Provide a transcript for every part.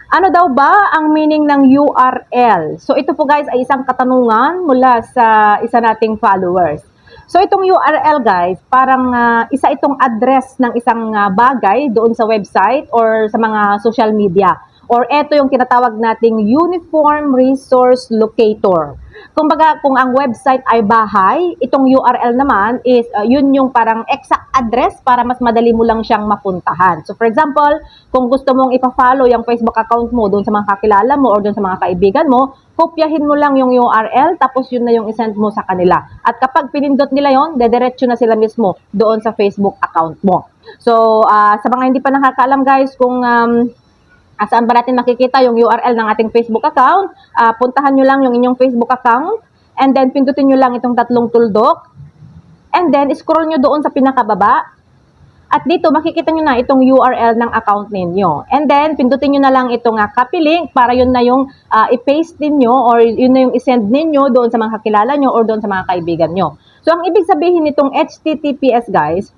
Ano daw ba ang meaning ng URL? So ito po guys ay isang katanungan mula sa isa nating followers. So itong URL guys, parang isa itong address ng isang bagay doon sa website or sa mga social media. Or ito yung tinatawag nating Uniform Resource Locator. Kumbaga, kung ang website ay bahay, itong URL naman is yun yung parang exact address para mas madali mo lang siyang mapuntahan. So for example, kung gusto mong ipa-follow yung Facebook account mo doon sa mga kakilala mo or doon sa mga kaibigan mo, kopyahin mo lang yung URL tapos yun na yung isend mo sa kanila. At kapag pinindot nila yon, dediretso na sila mismo doon sa Facebook account mo. So sa mga hindi pa nakakaalam guys kung saan ba natin makikita yung URL ng ating Facebook account, puntahan nyo lang yung inyong Facebook account and then pindutin nyo lang itong tatlong tuldok and then scroll nyo doon sa pinakababa. At dito, makikita nyo na itong URL ng account ninyo. And then, pindutin nyo na lang itong copy link para yun na yung i-paste ninyo or yun na yung isend ninyo doon sa mga kakilala nyo or doon sa mga kaibigan nyo. So, ang ibig sabihin nitong HTTPS, guys,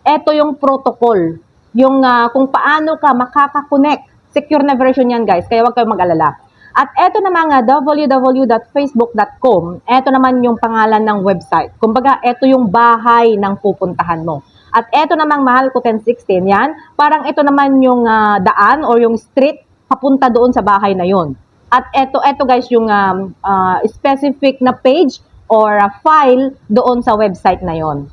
ito yung protocol. Yung kung paano ka makaka-connect. Secure na version yan, guys. Kaya huwag kayong mag-alala. At eto naman nga, www.facebook.com, eto naman yung pangalan ng website. Kumbaga, eto yung bahay ng pupuntahan mo. At eto namang mahal ko 1016 yan, parang ito naman yung daan or yung street papunta doon sa bahay na yon. At eto guys yung specific na page or file doon sa website na yon.